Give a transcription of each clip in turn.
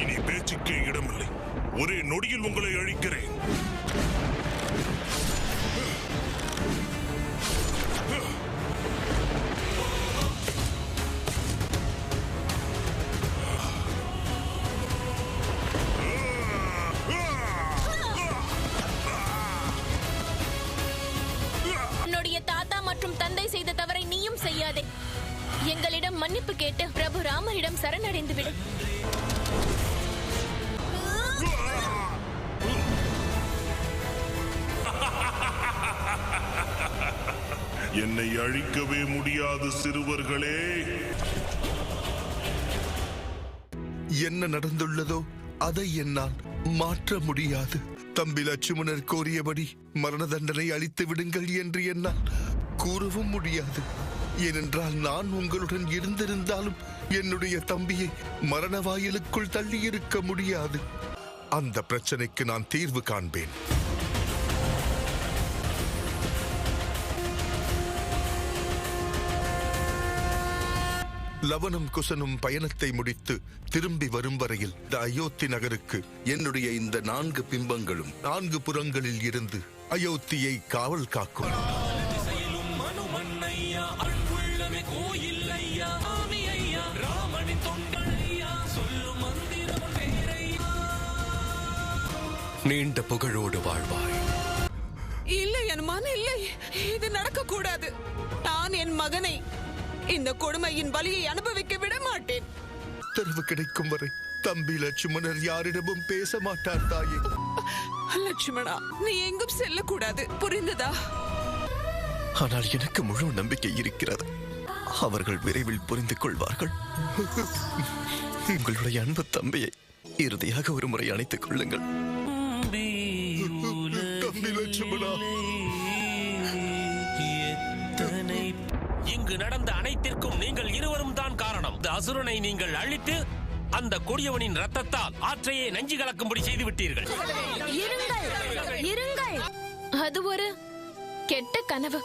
இனி பேச்சுக்கே இடமில்லை. ஒரே நொடியில் உங்களை அழிக்கிறேன். தாத்தா மற்றும் தந்தை செய்த தவறை நீயும் செய்யாதே. எங்களிடம் மன்னிப்பு கேட்டு பிரபு ராமரிடம் சரணடைந்து விடு. என்னை அழிக்கவே முடியாது சிறுவர்களே. என்ன நடந்துள்ளதோ அதை என்னால் மாற்ற முடியாது. தம்பி லட்சுமணர் கோரியபடி மரண தண்டனை அளித்து விடுங்கள் என்று என்னால் கூறவும் முடியாது. ஏனென்றால் நான் உங்களுடன் இருந்திருந்தாலும் என்னுடைய தம்பியை மரண வாயிலுக்குள் தள்ளியிருக்க முடியாது. அந்த பிரச்சனைக்கு நான் தீர்வு காண்பேன். லவனும் குசனும் பயணத்தை முடித்து திரும்பி வரும் வரையில் இந்த அயோத்தி நகருக்கு என்னுடைய இந்த 4 பிம்பங்களும் 4 புறங்களில் இருந்து அயோத்தியை காவல் காக்கும். நீண்ட புகழோடு வாழ்வாய். இல்லை அனுமான், இல்லை, இது நடக்க கூடாது. நான் என் மகனை இந்த கொடுமையின் வலியை அனுபவிக்க விட மாட்டேன். உத்தரவு கிடைக்கும் வரை தம்பி லட்சுமணர் யாரிடமும் பேச மாட்டார் தாயே. லட்சுமணா, நீ எங்கும் செல்லக்கூடாது, புரிந்ததா? ஆனால் எனக்கு முழு நம்பிக்கை இருக்கிறது. அவர்கள் விரைவில் புரிந்து கொள்வார்கள். உங்களுடைய அன்பு தம்பியை இறுதியாக ஒரு முறை அணைத்துக் கொள்ளுங்கள். தம்பி லட்சுமணா, இங்கு நடந்த அனைத்திற்கும் நீங்கள் இருவரும் தான் காரணம். இந்த அசுரனை நீங்கள் அழித்து அந்த கொடியவனின் ரத்தத்தால் ஆற்றையே நஞ்சு கலக்கும்படி செய்து விட்டீர்கள். இருங்கள், அது ஒரு கெட்ட கனவு.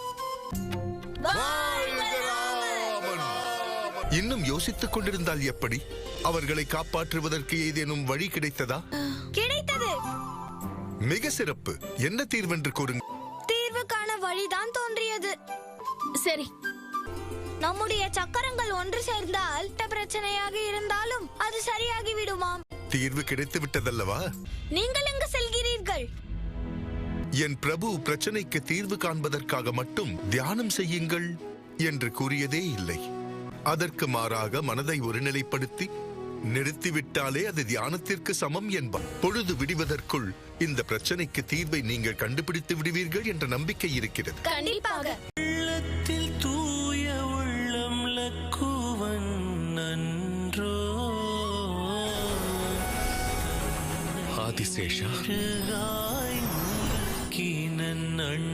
இன்னும் யோசித்துக் கொண்டிருந்தால் எப்படி? அவர்களை காப்பாற்றுவதற்கு ஏதேனும் வழி கிடைத்ததா? கிடைத்தது. மிக சிறப்பு. என்ன தீர்வென்று கூறுங்க. தீர்வுக்கான வழிதான் தோன்றியது. சரி, நம்முடைய சக்கரங்கள் ஒன்று சேர்ந்தால் பிரச்சனையாக இருந்தாலும் அது சரியாகி விடுமாம். தீர்வு கிடைத்து விட்டதல்லவா? நீங்கள் எங்கு செல்கிறீர்கள்? என் பிரபு பிரச்சனைக்கு தீர்வு காண்பதற்காக மட்டும் தியானம் செய்யுங்கள் என்று கூறியதே இல்லை. அதற்கு மாறாக மனதை ஒருநிலைப்படுத்தி நிறுத்திவிட்டாலே அது தியானத்திற்கு சமம் என்பார். பொழுது விடுவதற்குள் இந்த பிரச்சனைக்கு தீர்வை நீங்கள் கண்டுபிடித்து விடுவீர்கள் என்ற நம்பிக்கை இருக்கிறது. கண்டிப்பாக. தூய உள்ளம் லக்குவன் நன்றோ ஆதிசேஷா, நன்